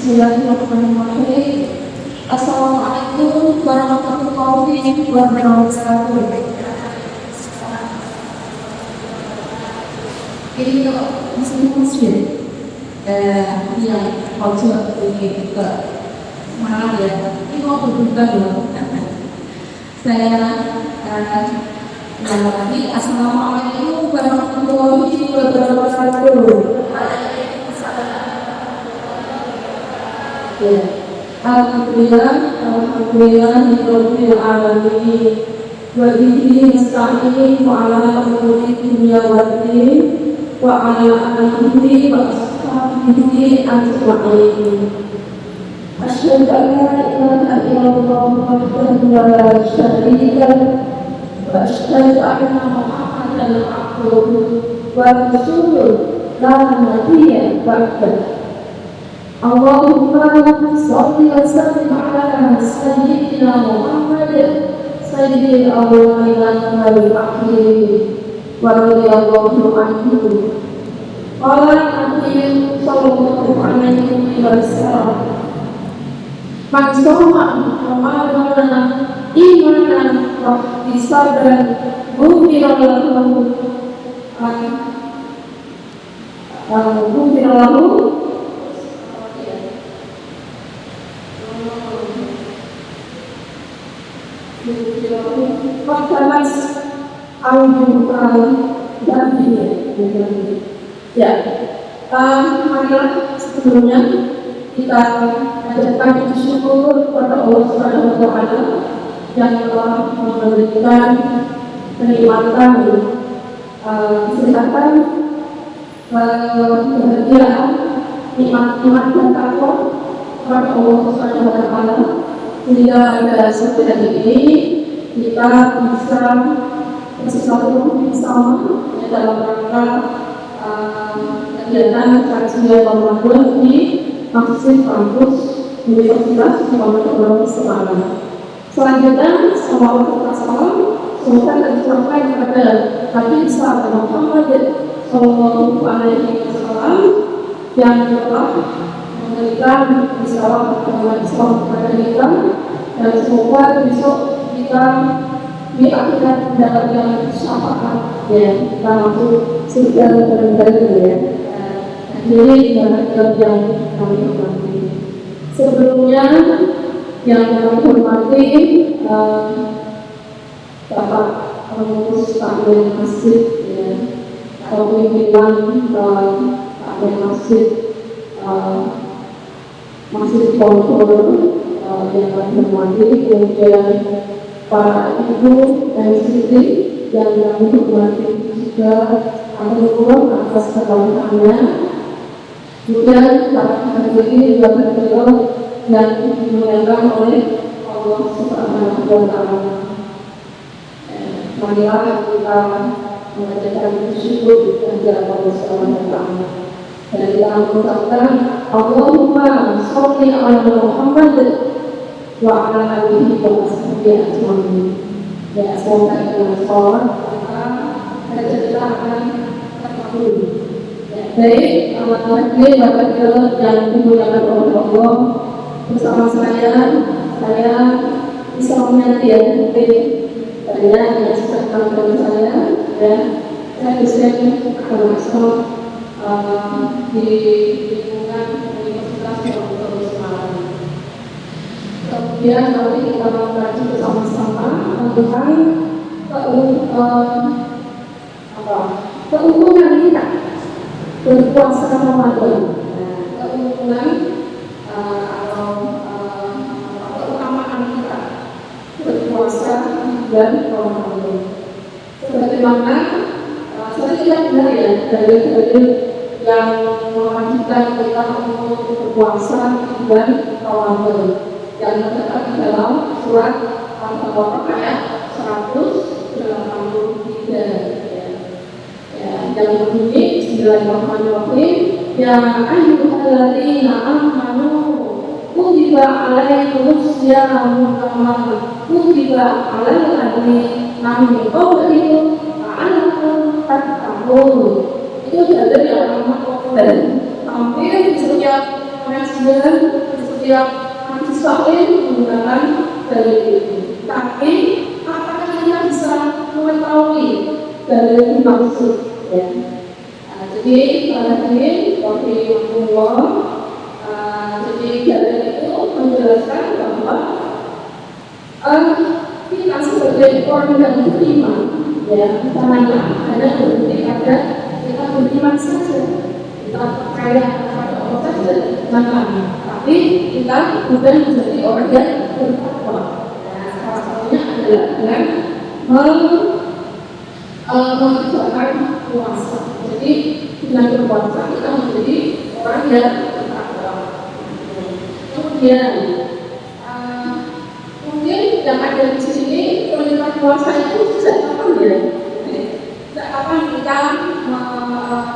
Bismillahirrahmanirrahim. Assalamualaikum warahmatullahi wabarakatuh. Ini kalau muslim yang culture ini ke mana ya? Ini mau berbuka dulu. Saya lagi assalamualaikum warahmatullahi wabarakatuh. Alhamdulillah rabbil alamin wa bihi nasta'in wa ala umuri dunya waddin wa ala alihi wa ashabihi ajma'in. Asyhadu an la ilaha illallah wahdahu la syarika lahu wa asyhadu anna Muhammadan abduhu wa rasuluhu la nabiyya ba'dahu. Allahumma shalli wa sallim ala sayyidina Muhammad sayyidil awwalin wal akhirin wa radhiyallahu anhu. Qala Nabi sallallahu alaihi wasallam, man shoma ramadana imanan wa ihtisaban ghufira lahu Pertamax al-Quran dan ya, marilah sebelumnya kita panjatkan syukur kepada Allah Subhanahu wa Ta'ala yang telah memberikan kenikmatan, kesehatan, kebahagiaan, nikmat-nikmat dan takwa kepada Allah Subhanahu wa Ta'ala. Sehingga pada sore hari ini kita bisa bersatu bersama dalam rangka kegiatan kajian Ramadan di Masjid Kampus Universitas Muhammad Semarang. Selanjutnya, semoga tercapai kepada Nabi Muhammad Sallallahu Alaihi Wasallam yang telah memberikan risalah agama Islam kepada kita, dan semoga besok kita di akhirat mendapatkan syafaat ya, kita masuk surga bareng-bareng ya. Jadi ibadah yang kami hormati. Sebelumnya yang kami hormati Bapak Pengurus Takmir Masjid ya, atau pimpinan Takmir Masjid Masjid Pondok yang kami hormati, kemudian para ibu dan istri yang kami hormati juga atur atas ketahuannya, kemudian para hadirin dan beliau yang dimuliakan oleh Allah Subhanahu wa Ta'ala. Marilah kita mengajarkan syukur dan Allah Subhanahu wa Ta'ala. Dan kita mengucapkan Allahumma sholli ala Muhammad wa ala alihi wa sahbihi ajma'in. Ya, semoga dengan sholat kita akan terkabul. Baik, selamat pagi Bapak Ibu yang dimuliakan oleh Allah. Bersama saya bisa mengerti ya, mungkin banyak yang sudah tahu saya ya. Saya dosen agama Islam di lingkungan Universitas Muhammad Semarang. Kemudian nanti kita mengkaji bersama-sama tentang keuntungan kita berpuasa Ramadan. Keuntungan atau keutamaan kita berpuasa dan Ramadan. Sebagaimana saya tidak benar ya dari yang mewajibkan kita untuk berpuasa dan Ramadan yang terdapat di dalam surat Al-Baqarah ayat 183 yang berbunyi Bismillahirrahmanirrahim, ya ayyuhalladzina amanu kutiba alaikumusyamu kama kutiba alal ladzina min qablikum la'allakum tattaqun. Itu dari Al-Baqarah. Hampir di setiap pengajian setiap hadis sahih menggunakan dalil ini. Tapi apakah kita bisa mengetahui dalil itu maksud? Ya. Jadi hadirin Allah, jadi dalil itu menjelaskan bahwa kita sebagai orang yang beriman, ya, janganlah hanya berhenti pada kita beriman saja, kita percaya kepada Allah saja, jangan. Tapi kita juga menjadi orang yang bertakwa. Nah, salah satunya adalah dengan mengerjakan puasa. Jadi dengan berpuasa kita menjadi orang yang bertakwa. Kemudian mungkin yang ada di sini perintah puasa itu sejak kapan ya? Sejak kapan kita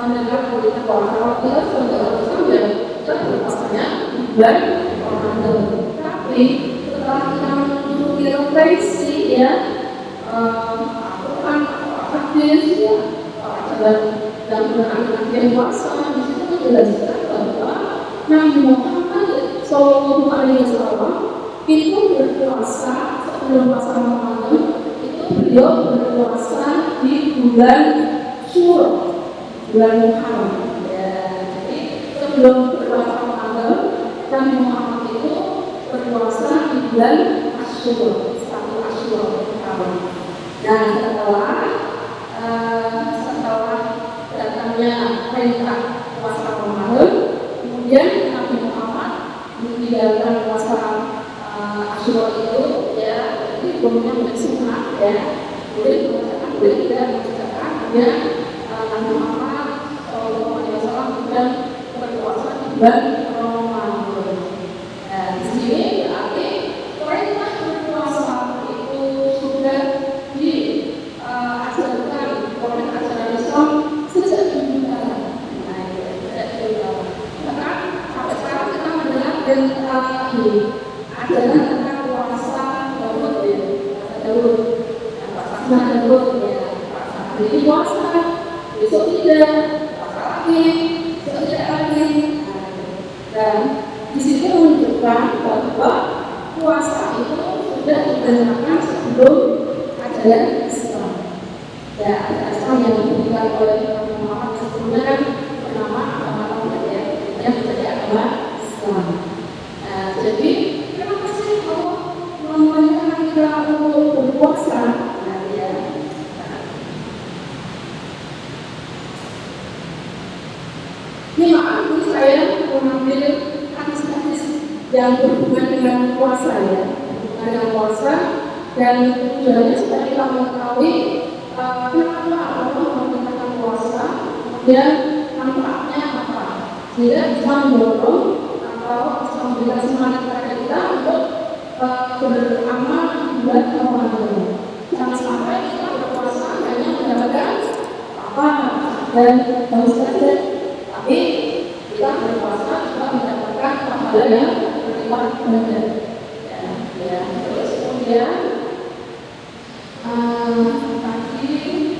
mendengar perintah puasa? Kita sebagai orang Islam ya kita berpuasanya bulan Ramadan. Tapi setelah kita mengikuti refleksi ya, Al-Quran, hadis ya, dan bulan puasa di situ menjelaskan bahwa Nabi Muhammad Shallallahu Alaihi Wasallam itu berpuasa sebelum puasa Ramadan, itu beliau berpuasa di bulan Syuro, bulan Muharram. Ya, jadi sebelum berpuasa Ramadan, Nabi Muhammad itu berpuasa di bulan Asyura, satu Asyura Muharram. Dan setelah datangnya perintah puasa Ramadan, kemudian Nabi Muhammad meninggalkan puasa Asyura itu, ya, jadi hukumnya menjadi sunnah, ya, boleh mengerjakan, boleh tidak mengerjakan. Ya, Nabi Muhammad SAW juga berpuasa di bulan Ramadan. Nah, di sini berarti perintah berpuasa itu sudah diajarkan oleh ajaran Islam sejak dulu kala. Nah, sejak dulu kala. Bahkan sampai sekarang kita mendengar dan ini ajaran tentang puasa Daud ya, Daud, puasa Daud ya, puasa hari ini puasa, besok tidak, puasa lagi, besok tidak lagi. Dan di sini menunjukkan bahwa puasa itu sudah dibenarkan sebelum ajaran Islam. Ya, ajaran Islam yang diberikan oleh Nabi Muhammad sebelumnya kan bernama agama Tauhid ya, yang menjadi agama Islam. Jadi kenapa sih Allah memerintahkan kita untuk berpuasa? Nah, ya. Ini maaf, ini saya mengambil hadis-hadis yang berhubungan dengan puasa ya, berhubungan dengan puasa, dan tujuannya supaya kita mengetahui kenapa Allah memerintahkan puasa dan manfaatnya apa, sehingga bisa mendorong atau bisa memberikan semangat kepada kita untuk beramal bulan Ramadan. Jangan sampai kita berpuasa hanya mendapatkan apa dan baru saja, tapi kita berpuasa juga mendapatkan pahala yang berlipat ganda. Ya, terus kemudian tadi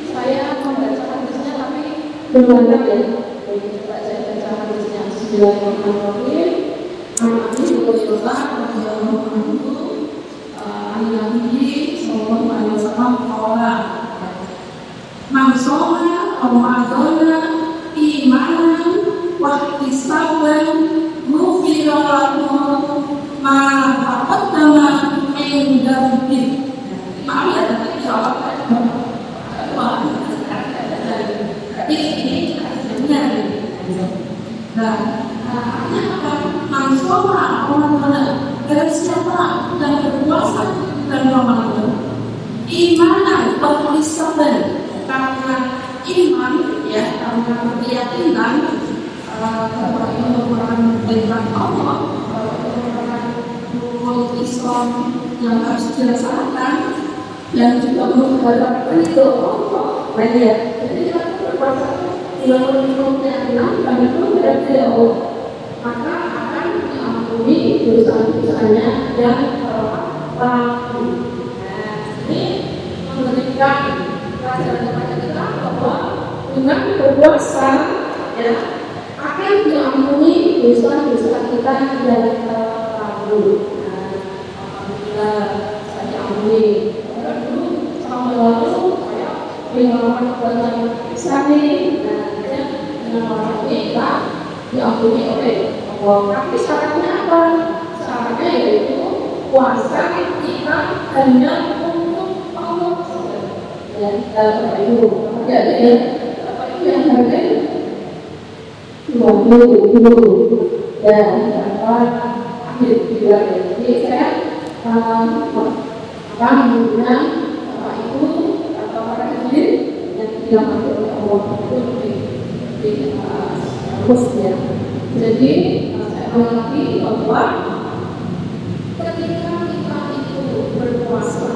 saya membaca hadisnya tapi belum ada ya. Coba saya baca hadisnya. Bismillahirrahmanirrahim. Nabi Rasulullah radhiyallahu anhu Nabi sallallahu alaihi wasallam qala man shoma Ramadana imanan wa ihtisaban ghufira lahu ma taqaddama min dhanbi. Maaf ya tadi jawab tapi ini benar. Nah, artinya apa? Mansoma Ramadan. Dari siapa yang berpuasa dan Ramadan? Imanan berlisaban, karena iman ya, karena keyakinan bahwa ini merupakan perintah Allah, merupakan rukun Islam yang harus dilaksanakan dan juga menghadapkan itu Allah. Ya, jadi kita berpuasa dengan rukunnya dan itu berarti Allah, maka akan diampuni dosa-dosanya yang laku. Nah, ini memberikan pelajaran kepada kita bahwa dengan berpuasa ya akan diampuni diampuni dosa-dosa kita yang terlalu. Alhamdulillah saya diampuni. Dulu tahun lalu saya melakukan perbuatan besar nih. Saya dengan orang kita diampuni oleh Allah. Tapi syaratnya apa? Syaratnya yaitu puasa kita hanya untuk Allah. Dan kita itu yang hargai 20 dan akhir bulan jadi saya mengundang Bapak Ibu atau para hadirin yang dirahmati oleh Allah itu di hostnya. Jadi saya mengerti bahwa ketika kita itu berpuasa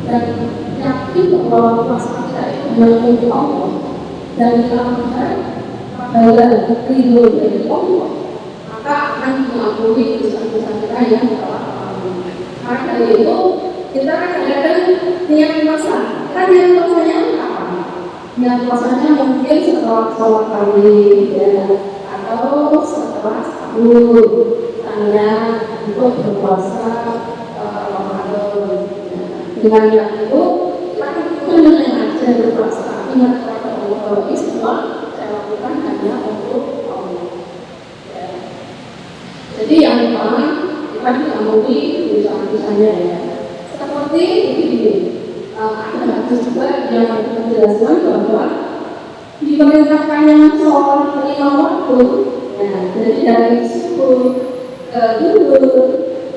dan yakin bahwa puasa kita itu adalah untuk Allah dan kita melihat adalah ridho dari Allah, maka akan diampuni dosa-dosa kita yang telah lalu. Maka dari itu kita kadang-kadang niat puasa, kan niat puasanya apa? Niat puasanya mungkin setelah sholat tarawih ya, atau setelah sahur, tanda untuk berpuasa Ramadan. Dengan niat itu kita aja berpuasa, ingat kepada Allah semua. Bukan hanya untuk Allah. Ya. Jadi yang pertama kita diampuni dosa-dosanya ya. Seperti ini, ada hadis juga yang menjelaskan bahwa diperintahkannya sholat 5 waktu. Nah, jadi dari subuh ke zuhur,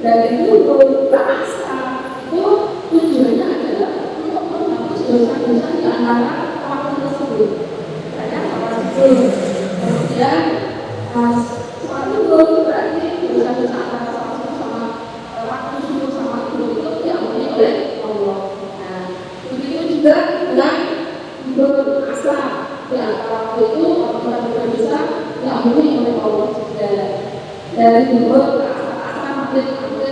dari zuhur ke asar itu tujuannya adalah untuk menghapus dosa-dosa di antara waktu tersebut. Kemudian sholat zuhur berarti dosa-dosa antara sholat zuhur sama waktu zuhur sama zuhur itu diampuni oleh Allah. Nah, begitu juga dengan zuhur asar di antara waktu itu orang dosa diampuni oleh Allah juga. Dari zuhur ke asar maghrib ke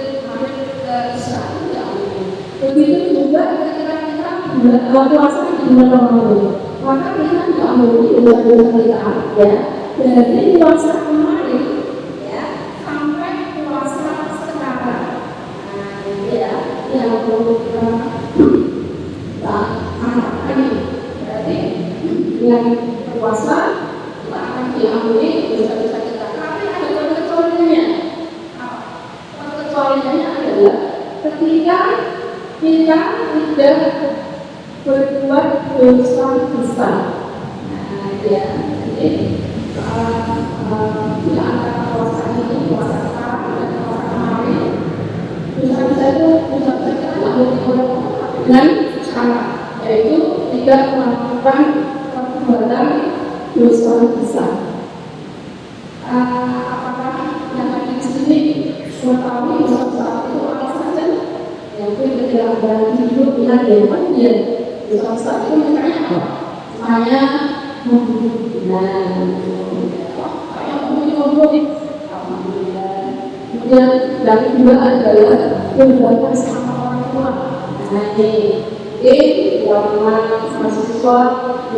isya diampuni. Begitu juga ketika kita puasa di bulan Ramadan. Maka kita diampuni dosa-dosa kita ya dari puasa kemarin ya sampai puasa sekarang. Nah, ya yang perlu kita ini berarti yang berpuasa kita akan diampuni dosa-dosa kita. Tapi ada pengecualiannya. Pengecualiannya adalah ketika kita tidak berbuat dosa besar. Nah, ya, jadi di antara puasa ini, puasa sekarang dan puasa kemarin, dosa-dosa itu dosa-dosa kita tidak boleh dengan syarat, yaitu tidak melakukan perbuatan dosa besar. Apakah yang ada di sini mengetahui dosa besar itu apa saja? Yang tidak ada hidup yang depannya. Dosa besar itu misalnya apa? Misalnya membunuh. Nah, kayak membunuh alhamdulillah. Kemudian yang kedua adalah berbuatan sama orang tua. Nah, ini orang mahasiswa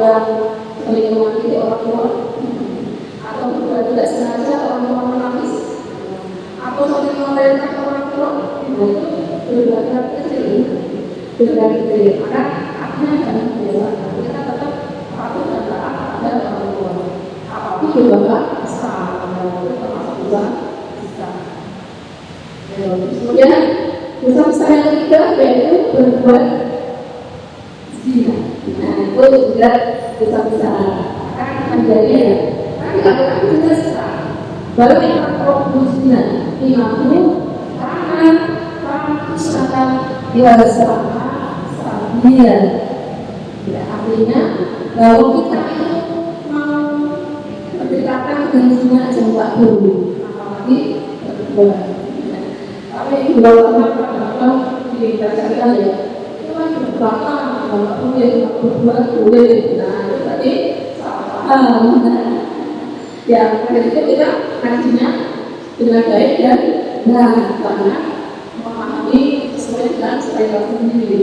yang sering menyakiti orang tua, atau tidak sengaja orang tua menangis, atau sering memerintah orang tua, itu berbuatan kecil. Maka akhirnya jangan biasa kita tetap patuh dan taat pada orang tua. Apapun juga nggak bisa, itu termasuk juga bisa. Kemudian dosa besar yang ketiga yaitu berbuat zina. Nah, itu juga dosa besar. Akan jadi ya. Tapi kalau kita besar, baru kita fokus zina, imammu karena misalkan dia sama dia, ya artinya kalau kita itu mau berdekatan dengan zina coba dulu, apalagi berbuat. Tapi kalau dibacakan ya, itu kan berbakar, kalau boleh berbuat boleh. Nah, itu tadi salah. Ya, itu kita kajinya dengan baik dan karena memahami sesuai dengan selera sendiri,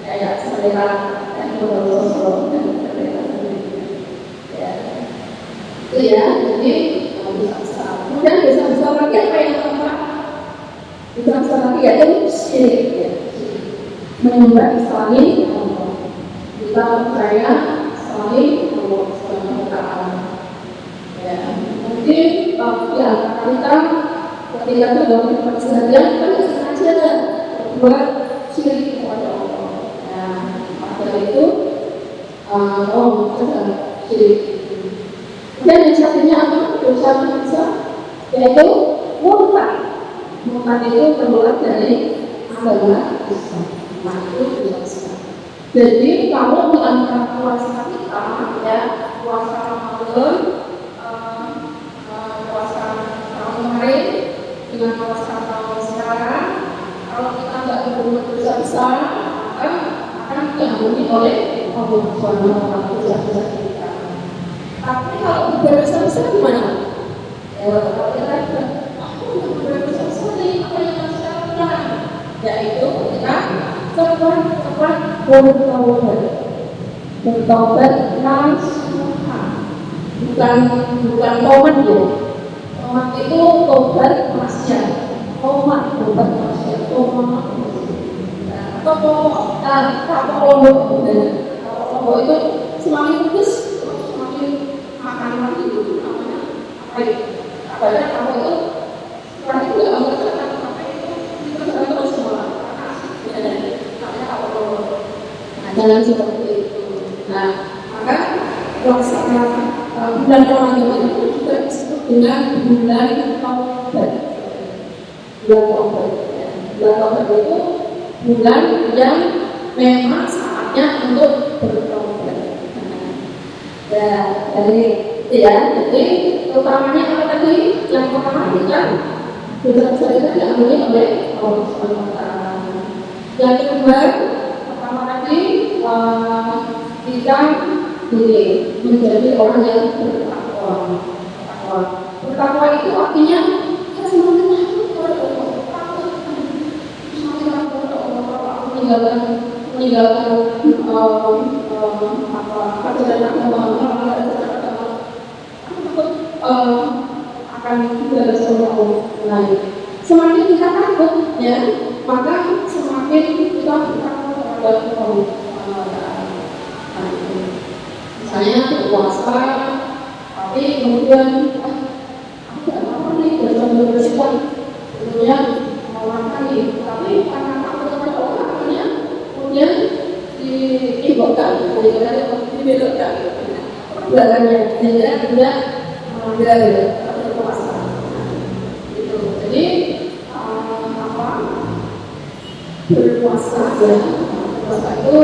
kayak selera yang Rasulullah dan selera sendiri. Ya, itu ya. Jadi Kemudian dosa-dosa lagi apa yang keempat? Dosa-dosa lagi yaitu syirik, ya. Menyembah selain Allah. Kita percaya selain Allah Subhanahu wa Ta'ala. Ya, mungkin di antara kita ketika dalam perseharian kita sengaja buat syirik kepada Allah. Ya, maka itu syirik. Dan yang satunya apa? Dosa yaitu murtad. Murtad itu keluar dari agama Islam. Nah, itu dosa. Jadi kalau di antara puasa kita, ya puasa Ramadan, puasa tahun kemarin dengan puasa tahun sekarang, kalau kita nggak berbuat dosa besar, maka akan diampuni oleh Allah Subhanahu wa Ta'ala dosa-dosa kita. Tapi kalau berdosa besar gimana? Kalau kita aku nggak berdosa besar nih, apa yang harus saya lakukan? Yaitu kita cepat bertobat nasuha, bukan tobat ya. Tobat itu tobat maksiat, tobat maksiat. Kalau lombok itu semakin bagus, semakin makan lagi itu namanya apa ya? Apa itu? Orang itu nggak mengerjakan apa itu kita terus semua. Jangan seperti itu. Nah, maka pelaksanaan bulan Ramadan itu juga disebut dengan bulan Taubat. Bulan Taubat. Bulan Taubat itu bulan yang memang saatnya untuk bertobat. Ya, jadi utamanya apa tadi? Yang pertama kita dosa-dosa itu diampuni oleh Allah Subhanahu wa Ta'ala. Yang kedua, pertama tadi kita menjadi orang yang bertakwa. Bertakwa itu artinya kita semakin takut kepada Allah, semakin takut kepada Allah, meninggalkan ajaran agama, akan tidak sama Allah lain. Semakin kita takut, ya, maka semakin kita bertakwa kepada Allah. Misalnya berpuasa, tapi kemudian aku tidak apa nih sambil bersihkan, kemudian mau makan nih, tapi karena takut kepada Allah akhirnya kemudian diibokkan, dibelokkan perbuatannya, sehingga tidak melanggar berpuasa. Jadi berpuasa ya, berpuasa itu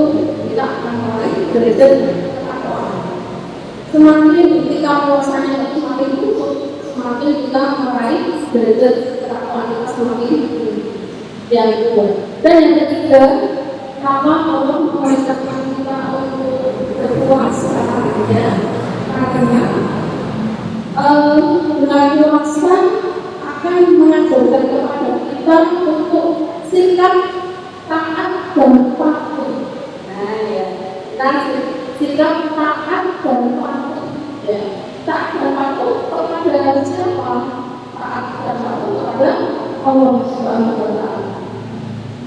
kita akan meraih derajat ketakwaan. Semakin kita puasanya itu semakin kusuk, semakin kita meraih derajat ketakwaan kita semakin yang kedua. Dan yang ketiga, karena Allah memerintahkan kita untuk berpuasa, ya, karena dengan puasa akan mengajarkan kepada kita untuk sikap taat dan patuh. Nah, ya, dan sikap taat dan patuh. Ya, taat dan patuh kepada siapa? Taat dan patuh kepada Allah Subhanahu wa Ta'ala.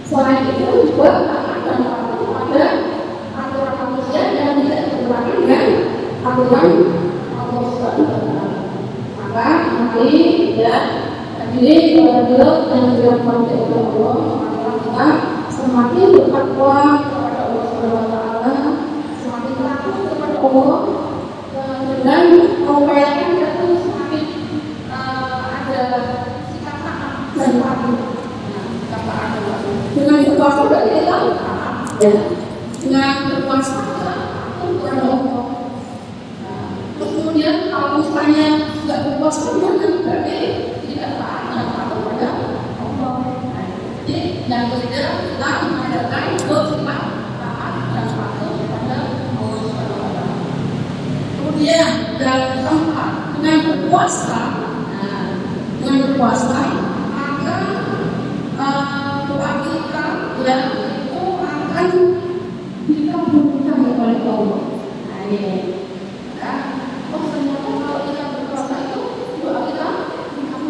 Selain itu juga taat dan patuh pada aturan manusia yang tidak bertentangan dengan aturan Allah Subhanahu wa Ta'ala. Maka mari ya hadirin beliau yang dirahmati oleh Allah, maka kita semakin bertakwa kepada Allah Subhanahu wa Ta'ala, semakin takut kepada Allah, dan mengupayakan kita semakin ada sikap taat dan patuh. Dengan berpuasa berarti kita ya, dengan berpuasa kepada Allah. Kemudian kalau misalnya tidak berpuasa berarti tidak taat dan patuh kepada Allah. Jadi yang ketiga kita mengadakan bersifat taat dan patuh kepada Allah Subhanahu wa Ta'ala. Kemudian yang keempat, dengan berpuasa, maka doa kita yang itu akan dikabulkan oleh Allah. Nah ini, ya. Oh ternyata kalau kita berpuasa itu doa kita dikabulkan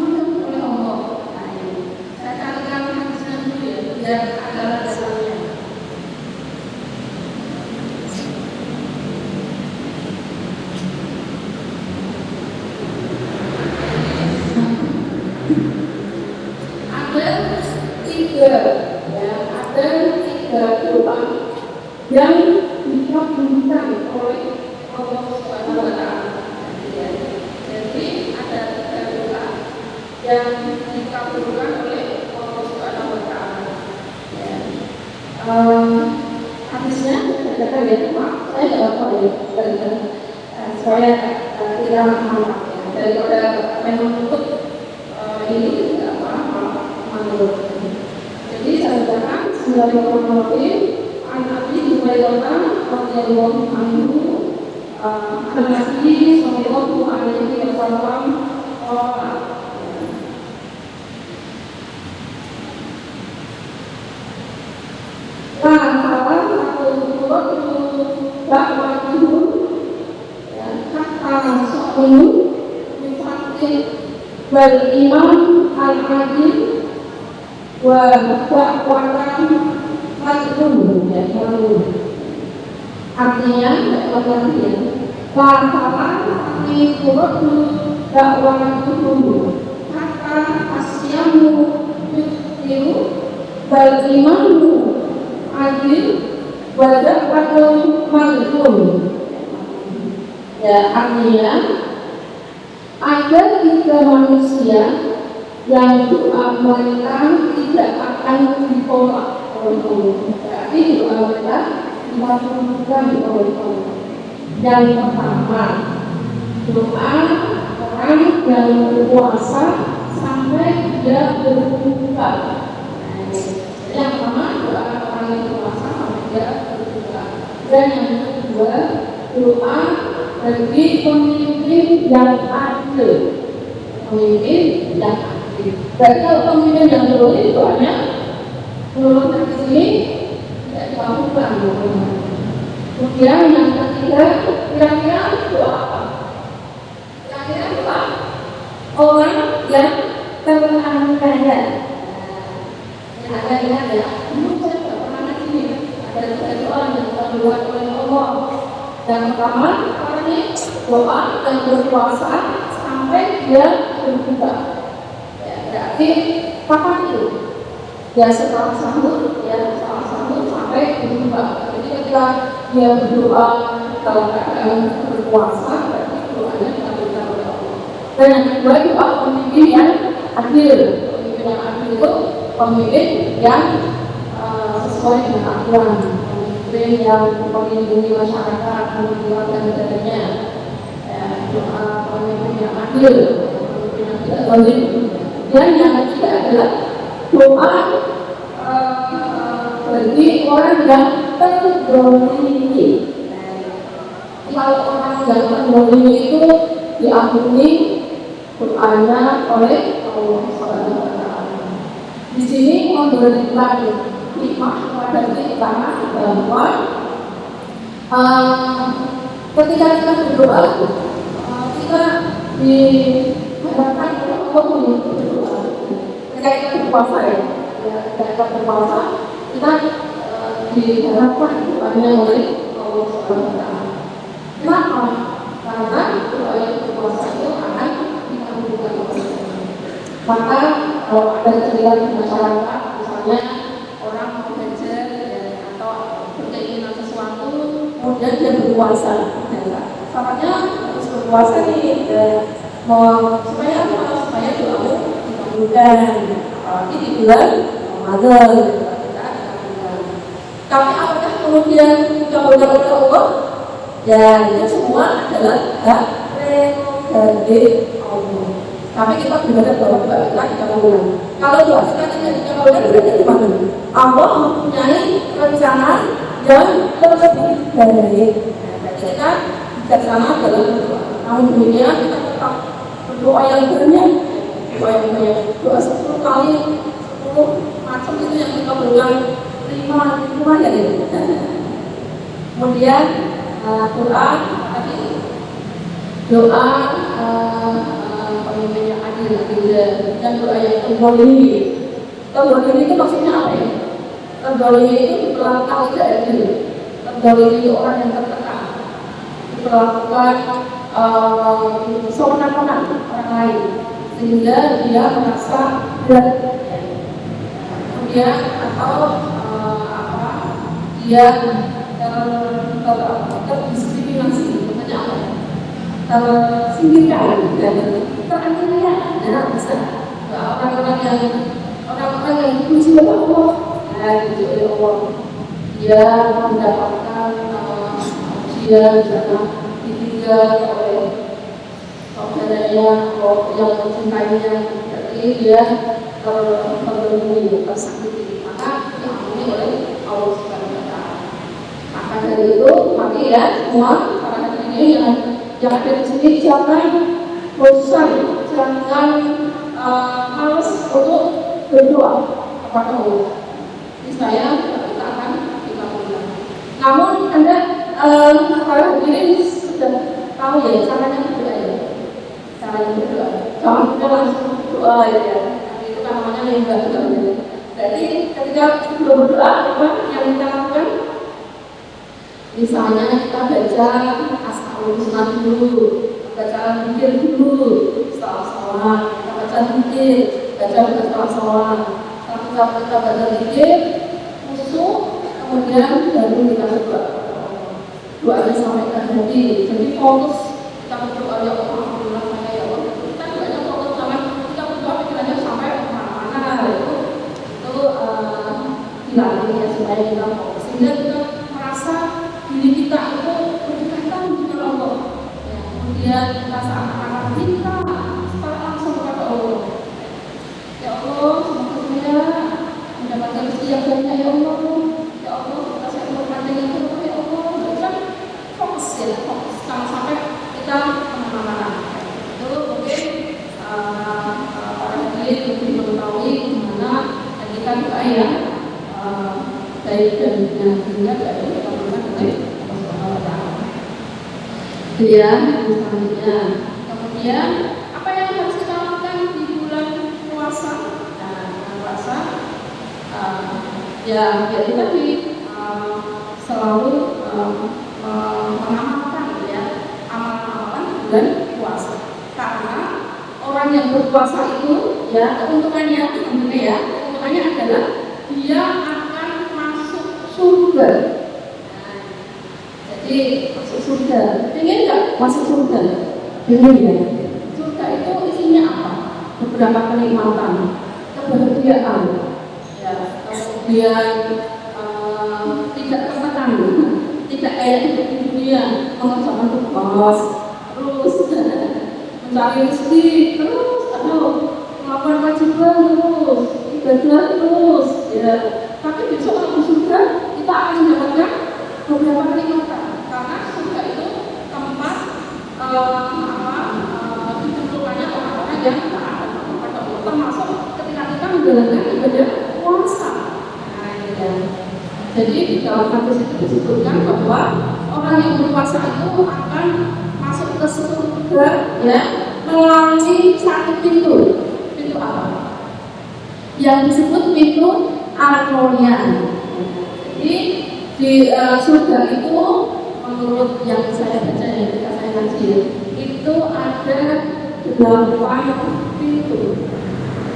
adalah dasarnya. Ada tiga doa yang dikabulkan oleh Allah Subhanahu wa Ta'ala. Jadi ada tiga doa yang dikabulkan oleh Allah Subhanahu wa Ta'ala. Hadisnya katakan ya, Pak, saya tidak tahu ya, saya tidak menghafal ya, daripada memang untuk ini tidak menurut. Jadi saya katakan Bismillahirrahmanirrahim. An-Nabi Hurairah radhiyallahu anhu An-Nabi sallallahu alaihi wasallam wal imam al-adil wa wa'watan majnun ya majnun. Artinya fasalah di qur'u da'watuhum hatta asyamu yuftiru wal imamu adil wa da'watu majnun. Ya, artinya ada tiga manusia yang doa mereka tidak akan ditolak oleh Allah. Berarti doa mereka dikabulkan oleh Allah. Yang pertama, doa orang yang berpuasa sampai dia berbuka. Yang pertama, doa orang yang berpuasa sampai dia berbuka. Dan yang kedua, doa bagi pemimpin yang adil. Pemimpin yang adil. Berarti kalau pemimpin yang boleh doanya menurut hadis ini tidak dikabulkan. Kemudian yang ketiga, kira-kira doa apa? Kira-kira doa orang yang terangkaya. Ada ingat ya? Saya tidak pernah ini. Ada doa yang dibuat oleh Allah. Yang pertama, doa yang berpuasa sampai dia berbuka. Ya, berarti kapan itu? Ya setelah sahur, sampai berbuka. Jadi ketika dia berdoa dalam keadaan berpuasa, berarti doanya dikabulkan oleh Allah. Dan yang kedua, doa pemimpin yang adil. Pemimpin yang adil itu pemimpin yang sesuai dengan aturan. Pemimpin yang melindungi masyarakat, menjalankan negaranya. Doa pemimpin yang adil, pemimpin yang tidak zalim. Dan yang ketiga adalah doa bagi orang yang terzalimi. Kalau orang yang terzalimi itu diampuni doanya oleh Allah Subhanahu wa Ta'ala. Di sini memberikan hikmah kepada kita bahwa ketika kita berdoa, kita dihadapkan oleh Allah untuk berdoa. Ketika kita berpuasa ya, ketika kita berpuasa, kita dihadapkan doanya oleh Allah Subhanahu wa Ta'ala. Kenapa? Karena doa yang berpuasa itu akan dikabulkan oleh Allah. Maka kalau ada kejadian di masyarakat, misalnya orang mau belajar atau berkeinginan sesuatu, kemudian dia berpuasa. Syaratnya harus berpuasa nih, supaya doamu dikabulkan. Apalagi di bulan Ramadan. Tapi apakah kemudian dikabulkan oleh Allah? Ya, itu semua adalah hak prerogatif Allah. Tapi kita berharap bahwa doa kita dikabulkan. Kalau doa kita tidak dikabulkan, berarti gimana? Allah mempunyai rencana yang lebih baik. Kita bijaksana dalam berdoa. Namun demikian kita tetap berdoa yang banyak, doa 10 kali, 10 macam itu yang dikabulkan 5 ya. Kemudian doa pemimpin yang adil dan doa yang terzalimi. Terzalimi itu maksudnya apa ya? Terdolimi itu diperlakukan tidak adil. Terdolimi itu orang yang tertekan, diperlakukan sewenang-wenang orang lain, sehingga dia merasa berat. Kemudian atau dia terdiskriminasi, makanya apa ya? Tersingkirkan, teraniaya. Nah, bisa orang-orang yang dipuji oleh Allah, dipuji oleh Allah, dia mendapatkan ujian karena ditinggal oleh saudaranya yang mencintainya, jadi dia terbelenggu, tersakiti, maka diampuni oleh Allah Subhanahu wa Ta'ala. Maka dari itu, maka ya semua para hadirin ini yang ada di sini jangan bosan, jangan malas untuk berdoa kepada Allah. Saya kita akan dikabulkan. Namun Anda para hadirin sudah tahu ya caranya berdoa ya. Caranya berdoa. Jangan kita langsung berdoa ya. Itu kan namanya lembah juga. Jadi ketika sebelum berdoa apa yang kita lakukan? Misalnya kita baca Asmaul dulu, baca zikir dulu, setelah sholat kita baca zikir, setelah sholat kita baca zikir, khusyuk, kemudian baru kita berdoa. Doanya sampai ke hati, jadi fokus kita berdoa ya Allah, alhamdulillah saya ya Allah. Kita doanya fokus sama kita berdoa pikirannya sampai kemana-mana itu dilatih ya supaya kita fokus, sehingga kita merasa diri kita itu berdekatan dengan Allah. Ya, kemudian kita seakan-akan minta secara langsung kepada Allah. Ya Allah, semoga saya mendapatkan rezeki yang banyak ya Allah. Ya Allah, semoga saya mendapatkan yang banyak ya Allah. Jangan fokus ya, fokus sampai kita kemana-mana. Itu mungkin para hadirin lebih mengetahui gimana kita doa ya baik dan hingga dari kemudian selanjutnya, kemudian apa yang harus kita lakukan di bulan puasa? Nah, bulan puasa ya jadi tadi selalu mengamalkan ya amalan-amalan bulan puasa, karena orang yang berpuasa itu ya keuntungannya adalah dia akan masuk surga. Jadi masuk surga, ingin nggak masuk surga? Ingin ya. Surga itu isinya apa? Beberapa kenikmatan, kebahagiaan, ya, kemudian tidak tertekan, tidak kayak di dunia mengerjakan tugas, terus mencari rezeki, terus melakukan kewajiban terus, ibadah terus, ya. Tapi besok kalau di surga kita akan mendapatkan beberapa kenikmatan. Karena surga itu tempat ditentukannya orang-orang yang taat kepada Allah, termasuk ketika kita menjalankan ibadah puasa. Nah, ya. Jadi di dalam hadis itu disebutkan bahwa orang yang berpuasa itu akan masuk ke surga ya melalui satu pintu. Pintu apa? Yang disebut pintu Al-Qur'an. Jadi di surga itu menurut yang saya baca ya, ketika saya ngaji itu ada 8 pintu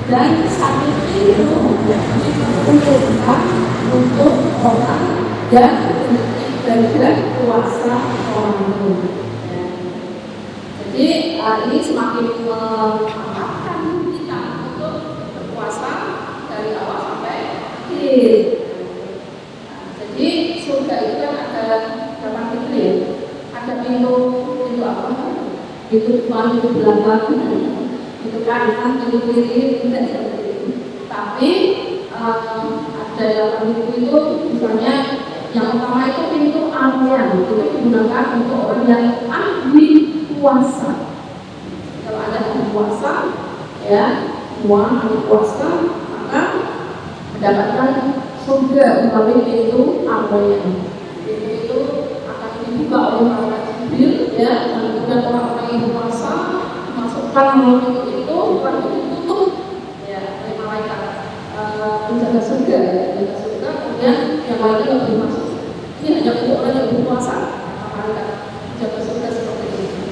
dan satu pintu diperuntukkan untuk orang yang beribadah puasa Ramadan. Ya. Jadi ini semakin mengangkatkan kita untuk berpuasa dari awal sampai akhir. Jadi surga itu kan ada 8 pintu ya. Ada pintu apa? Pintu depan, pintu belakang, pintu kanan, pintu kiri, tidak seperti itu. Tapi ada 8 pintu itu, misalnya yang utama itu pintu amyan, itu digunakan untuk orang yang ahli puasa. Kalau ada ahli puasa, ya, semua ahli puasa, maka mendapatkan surga melalui pintu amyan. Pintu itu akan dibuka oleh malaikat Jibril, ya, dan kemudian orang-orang yang puasa masukkan melalui pintu itu, lalu ditutup, ya, oleh malaikat penjaga surga, penjaga surga. kemudian yang lainnya nggak boleh masuk. Ini hanya untuk orang yang berpuasa, maka jaga surga seperti ini.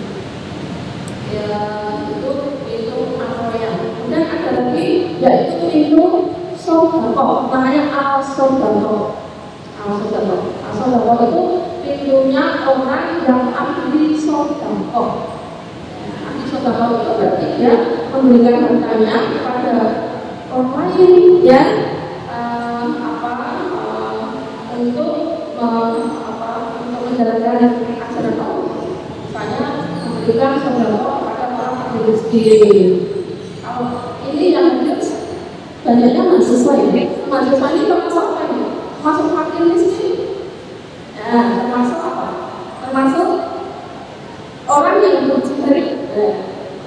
Ya itu pintu Al-Royan. Kemudian ada lagi yaitu pintu Sodako, namanya Al-Sodako. Al-Sodako itu pintunya orang yang ahli sodako. Ahli sodako itu berarti dia memberikan hartanya kepada orang lain ya untuk menjalankan ajaran Allah. Misalnya memberikan sodako kepada orang yang miskin. Kalau ini yang banyaknya mahasiswa ini. Mahasiswa ini termasuk apa ini? Termasuk fakir miskin. Ya, termasuk apa? Termasuk orang yang berjihad.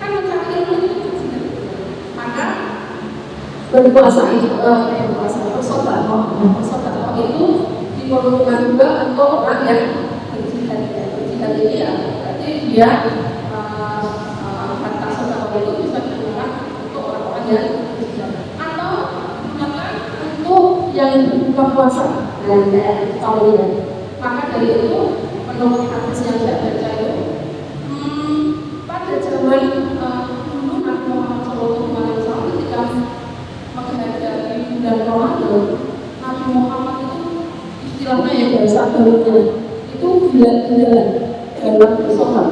Kan mencari ilmu itu berjihad. Maka berpuasa itu bersedekah itu diperlukan juga untuk orang yang berjihad. Berjihad ini ya berarti dia harta sedekah itu bisa digunakan untuk orang-orang yang berjihad atau digunakan untuk yang berbuka puasa dan tahunnya. Maka dari itu menurut hadis yang saya baca itu pada zaman dulu Nabi Muhammad SAW ketika menghadapi bulan Ramadan, Nabi Muhammad itu istilahnya yang bahasa barunya itu gila-gilaan dalam bersolat.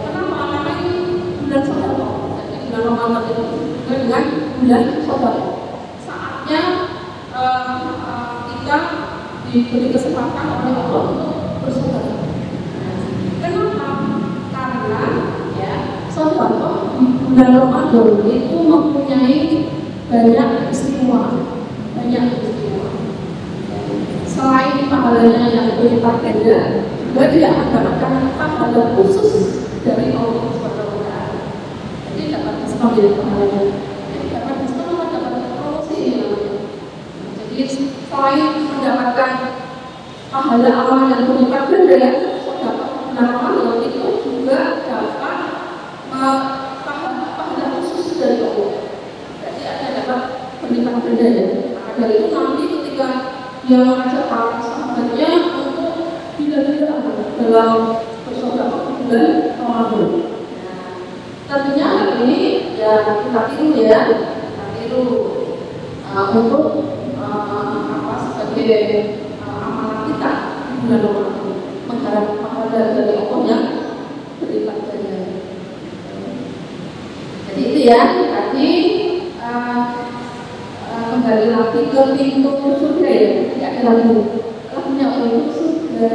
Kenapa namanya bulan solat? Jadi bulan Ramadan itu dengan bulan solat. Saatnya kita diberi kesempatan oleh Allah untuk bersedekah. Kenapa? Karena ya sedekah di bulan Ramadan itu mempunyai banyak istimewa. Selain pahalanya yang berlipat ganda, juga dia mendapatkan pahala khusus dari Allah Subhanahu wa Ta'ala. Jadi dapat diskon dari pahalanya. Jadi dapat diskon atau dapat promosi namanya. Jadi selain mendapatkan pahala amal yang berlipat ganda, dapat Ramadan itu juga dapat pahala khusus dari Allah. Jadi ada dapat berlipat ganda ya. Maka dari itu nanti ketika dia mengajak para sahabatnya untuk bila-bila dalam bersedekah di bulan Ramadan. Tentunya hal ini ya kita tiru ya, untuk sebagai amalan kita di bulan Ramadan, mengharap pahala dari Allah yang berlipat ganda. Jadi itu ya tadi kembali lagi ke pintu surga ya, tidak ada lagi lagunya pintu surga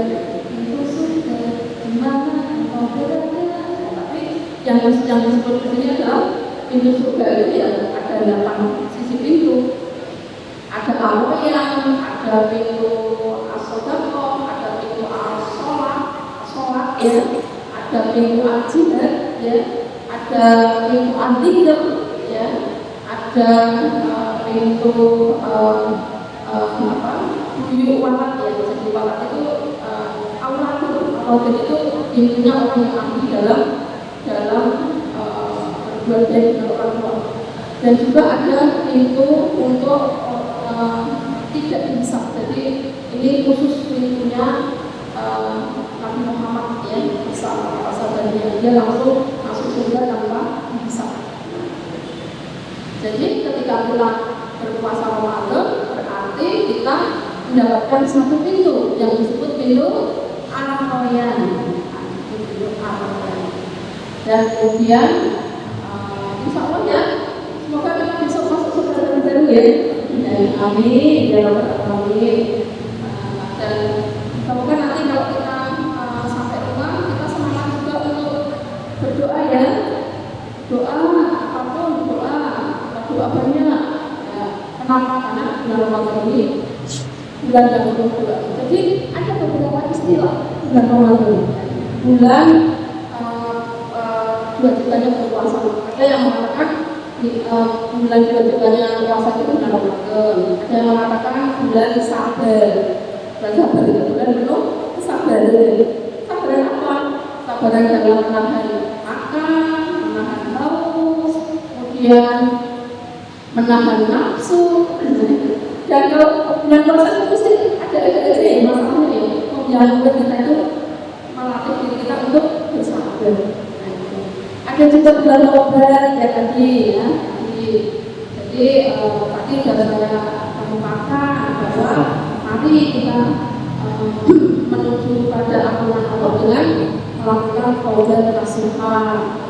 di mana engkau berada. Tapi yang disebut di sini adalah pintu surga itu ya ada 8 sisi pintu. Ada Al-Royan, ada pintu As-Sodaqah, ada pintu Al-Sholat ya, ada pintu Al-Jihad ya, ada pintu Al-Dzikr ya, ada pintu buyuk walat ya. Jadi walat itu aulatul itu pintunya orang yang ahli dalam berbuat baik dengan orang tua. Dan juga ada pintu untuk tidak dihisab. Jadi ini khusus pintunya Nabi Muhammad ya, sahabatnya dia langsung masuk surga tanpa dihisab. Jadi ketika kita berpuasa Ramadan berarti kita mendapatkan satu pintu yang disebut pintu Al-Royan. Dan kemudian insya Allah ya semoga kita bisa masuk surga baru ya. Amin ya Rabbal alamin. Dan semoga nanti kalau kita sampai rumah kita semangat juga untuk berdoa ya. Doa banyak ya. Kenapa? Karena bulan Ramadan ini bulan yang berdoa. Jadi ada beberapa istilah bulan Ramadan. Bulan dua-duanya berpuasa. Ada yang mengatakan bulan dua-duanya puasa itu bulan Ramadan. Ada yang mengatakan bulan sabar. Bulan sabar itu bulan penuh kesabaran. Sabaran apa? Sabaran dalam menahan makan, menahan haus, kemudian menahan nafsu. Dan kalau bulan puasa itu mesti ada masalahnya ya. Menjalankan kita itu melatih diri kita untuk bersabar. Ada juga bulan obat ya tadi ya. Jadi tadi sudah saya kemukakan bahwa mari kita menuju pada ampunan Allah dengan melakukan taubat nasuha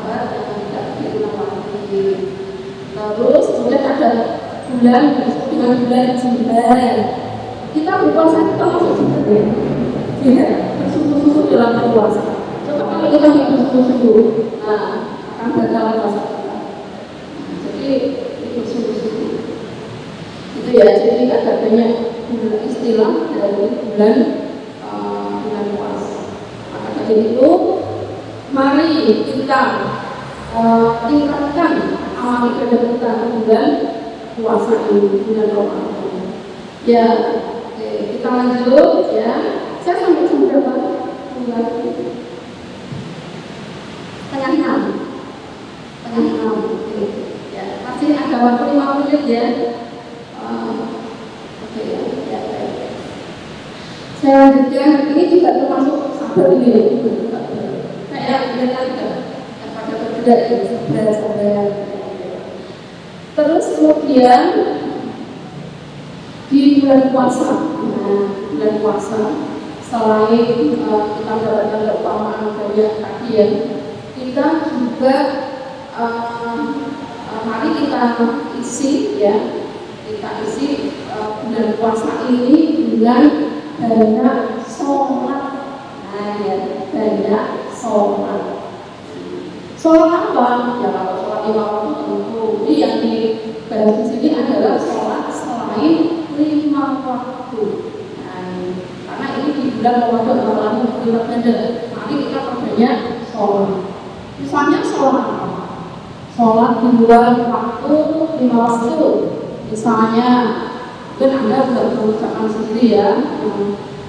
dan tidak diulang lagi. Terus kemudian ada bulan dengan bulan 9. Kita berpuasa kita masuk 9 ya, bersungguh-sungguh dalam berpuasa. Coba kalau kita nggak bersungguh-sungguh, nah akan batal puasa kita. Jadi bersungguh-sungguh itu ya. Jadi ada banyak istilah dari bulan puasa. Maka dari itu mari kita tingkatkan amal ibadah kita di bulan puasa ini, bulan Ramadan. Ya, oke, kita lanjut ya. Saya sampai jam berapa? Setengah 6. Oke. Ya, masih ada waktu 5 menit ya. Oke ya. Saya lanjutkan, ini juga termasuk sabar ini. Kayak pada berbeda ya, sabar. Terus kemudian di bulan puasa, bulan puasa selain kita mendapatkan keutamaan banyak tadi ya, kita juga mari kita isi bulan puasa ini dengan banyak sholat. Banyak sholat. Sholat apa? Ya kalau sholat 5 waktu tentu. Ini yang dibahas di sini adalah sholat selain 5 waktu. Karena ini di bulan Ramadan apalagi bulan Ramadan, mari kita perbanyak sholat. Misalnya sholat apa? Sholat di luar waktu 5 waktu. Misalnya, mungkin Anda sudah mengucapkan sendiri ya.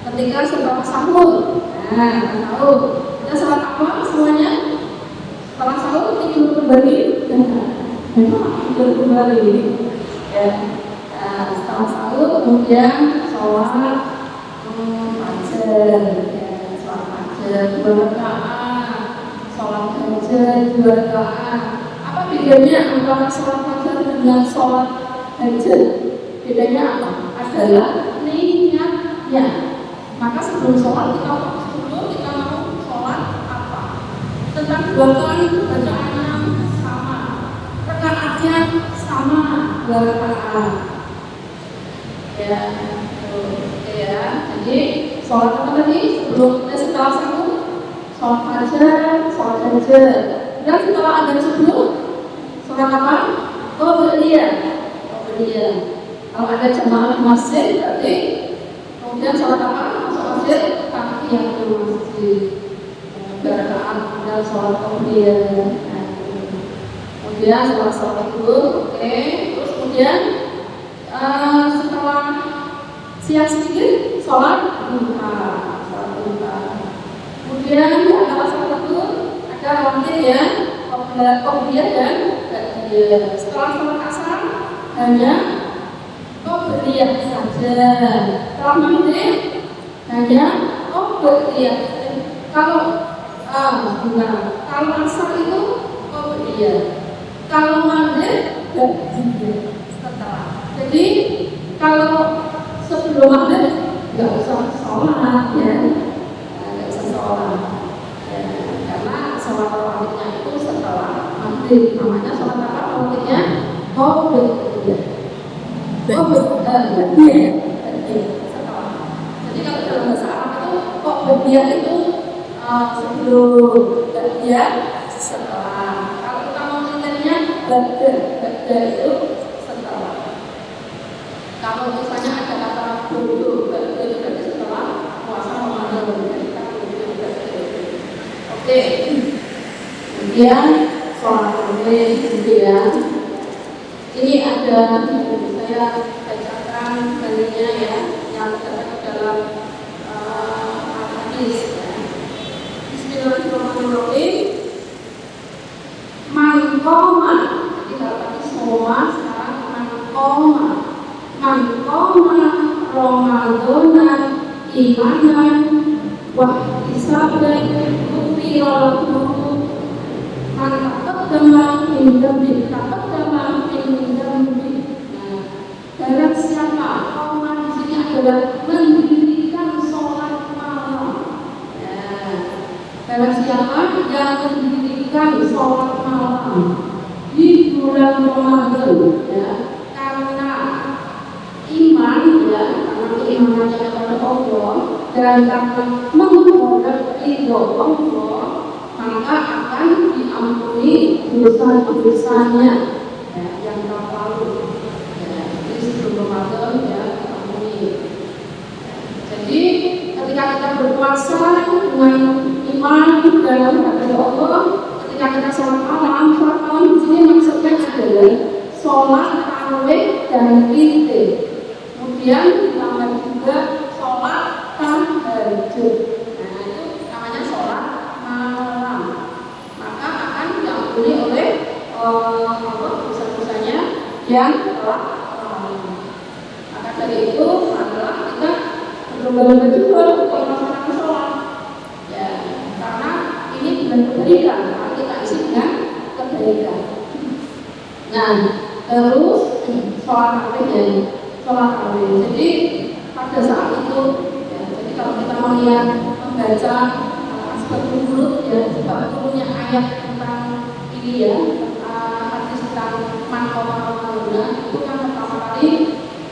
Ketika setelah sahur, kita sholat apa semuanya? Setelah sahur tidur kembali, tidur kembali. Ya. Setelah sahur kemudian sholat fajar, sholat fajar 2 rakaat, sholat fajar 2 rakaat. Apa bedanya antara sholat fajar dengan sholat fajar? Bedanya apa? Adalah niatnya. Maka sebelum sholat kita fokus dulu, kita mau sholat apa? Tentang bacaannya sama, rakaatnya sama, 2 rakaat. Ya, ya. Jadi sholat apa tadi? Setelah sahur, sholat fajar. Dan setelah adzan subuh, sholat apa? Qobliyah. Kalau ada jamaah masjid, berarti kemudian sholat apa? Sholat masjid, tahiyatul masjid. Berakaat dan sholat qobliyah. Kemudian setelah sholat itu, oke. Terus kemudian setelah siang sedikit sholat duha. Kemudian antara sholat itu ada waktu ya, qobliyah dan ba'diyah. Setelah sholat asar hanya qobliyah saja. Setelah maghrib hanya qobliyah. Kalau asar itu qobliyah. Kalau maghrib ba'diyah setelah. Jadi kalau sebelum maghrib nggak usah sholat ya, karena sholat tarawihnya itu setelah maghrib. Namanya sholat tarawihnya qobliyah. Setelah. Jadi kalau dalam bahasa Arab itu qobliyah itu sebelum, ba'diyah setelah. Kalau kita mau nilainya ba'da itu setelah. Kalau misalnya ada kata bodoh, ba'da itu berarti setelah puasa Ramadan. Oke. Kemudian sholat maghrib, kemudian ini ada saya bacakan dalilnya ya, yang terdapat dalam hadis. Bismillahirrahmanirrahim. Man qoma, jadi kalau tadi semua sekarang man qoma istiqomah, Ramadan, imanan, wa hisaban, kufira lahu man taqaddama min dhanbi taqaddama min dhanbi. Barang siapa Ramadan di sini adalah mendirikan sholat malam. Barang siapa yang mendirikan sholat malam di bulan Ramadan, ya, karena iman, ya, karena keimanannya kepada Allah dan karena mengharap ridho Allah, maka akan diampuni dosa-dosanya, ya, yang lalu. Jadi sebelum Ramadan, ya, diampuni. Jadi ketika kita berpuasa dengan iman dan kepada Allah, ketika kita sholat malam di sini maksudnya adalah sholat tarawih dan witir. Kemudian ditambah juga sholat tahajud. Nah, itu namanya sholat malam. Maka akan diampuni oleh Allah dosa-dosanya yang telah lalu. Maka dari itu adalah kita berlomba-lomba juga untuk melaksanakan sholat. Ya, karena ini bukan kebaikan, maka kita isi dengan kebaikan. Nah, terus sholat tarawih. Jadi pada saat itu, ya, jadi kalau kita melihat membaca sebab nuzul, ya, sebab nuzulnya ayat tentang ini, ya, hadis tentang man qama Ramadan, itu kan pertama kali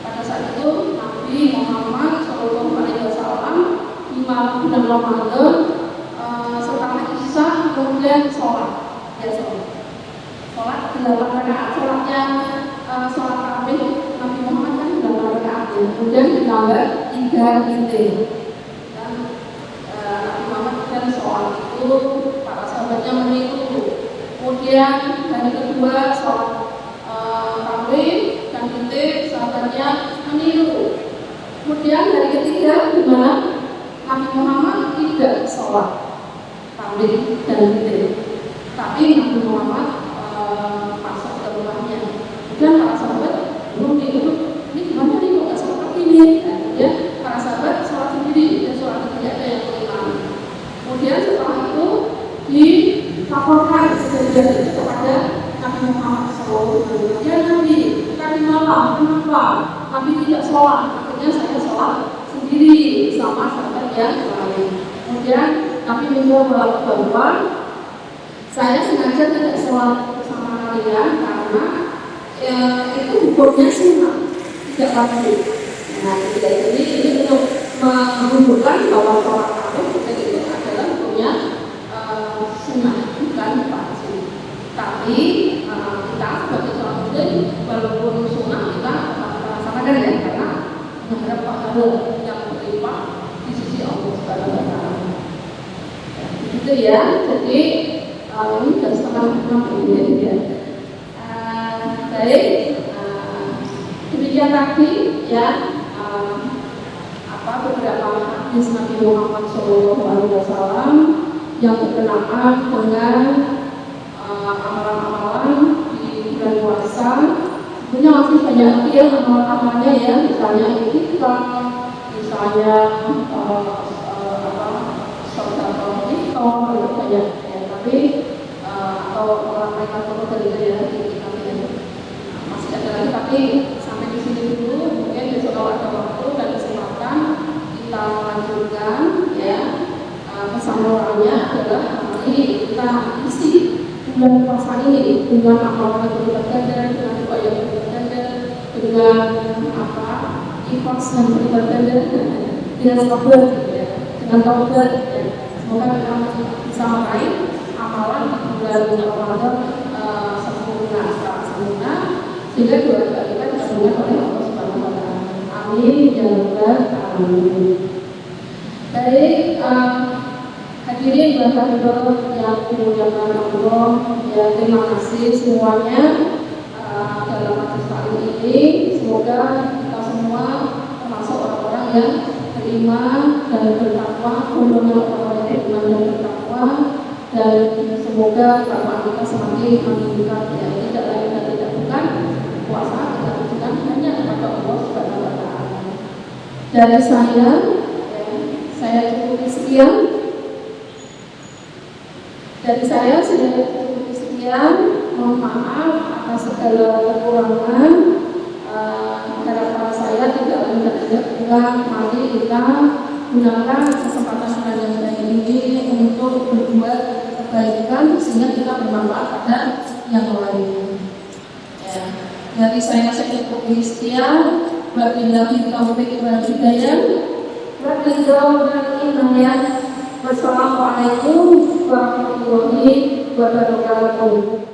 pada saat itu Nabi Muhammad SAW di malam bulan Ramadan setelah Isya kemudian sholat 8 rakaat. Sholatnya sholat tarawih Nabi Muhammad kan 8 rakaat, ya. Kemudian ditambah 3 witir. Dan Nabi Muhammad dan sholat itu para sahabatnya meniru. Kemudian hari kedua sholat tarawih dan witir, sahabatnya meniru. Kemudian hari ketiga di mana Nabi Muhammad tidak sholat tarawih dan witir, tapi Nabi Muhammad masuk ke rumahnya. Dan para sahabat belum diikut, ini gimana nih kok nggak sholat ini? Kemudian para sahabat sholat sendiri, dan sholat tidak ada yang mengimami. Kemudian setelah itu dilaporkan kejadian itu kepada Nabi Muhammad SAW. Ya Nabi, tadi malam kenapa Nabi tidak sholat? Akhirnya saya sholat sendiri sama sahabat yang lain. Kemudian Nabi menjawab bahwa saya sengaja tidak sholat bersama kalian karena itu hukumnya sunnah, tidak wajib. Nah, jadi ini untuk menunjukkan bahwa sholat tarawih itu adalah hukumnya sunnah, bukan wajib. Tapi kita sebagai seorang muslim, walaupun sunnah kita laksanakan, ya, karena mengharap pahala yang berlimpah di sisi Allah Subhanahu wa Ta'ala. Begitu, ya. Jadi ini sudah setengah 6 menit, ya. Baik, demikian tadi, ya, beberapa hadis Nabi Muhammad SAW yang berkenaan dengan amalan-amalan di bulan puasa. Sebenarnya masih banyak lagi, ya, amalan-amalannya, ya, misalnya ikhtikaf, misalnya sedekah iftar, banyak, ya, tapi atau orang mereka foto dari, ya, masih ada lagi, tapi sampai di sini dulu. Mungkin besok kalau ada waktu dan kesempatan kita lanjutkan, ya. Pesan moralnya adalah mari kita isi bulan puasa ini dengan amalan yang berlipat-ganda, dengan doa yang berlipat-ganda, dengan ikhlas yang berlipat-ganda, dengan sabar, ya, dengan taubat, ya. Semoga kita bisa meraih amalan di bulan Ramadan sempurna, sehingga doa kita didengar oleh Allah Subhanahu wa Ta'ala. Amin ya rabbal alamin. Baik, hadirin yang dimuliakan Allah, ya, terima kasih semuanya dalam majelis taklim ini. Semoga kita semua termasuk orang-orang yang beriman dan bertakwa, golongan orang-orang yang beriman dan bertakwa, dan semoga takwa kita semakin meningkat, ya. Tidak lain dan tidak bukan puasa kita tujukan hanya kepada Allah Subhanahu wa Ta'ala. Dari saya cukup sekian. Dari saya sudah cukup sekian. Mohon maaf atas segala kekurangan. Harapan saya tidak ulang. Mari kita gunakan kesempatan yang ini untuk berbuat kebaikan sehingga kita bermanfaat pada yang lain. Ya. Dari saya cukup sekian. Wabillahi taufiq wal hidayah. Wassalamualaikum warahmatullahi wabarakatuh.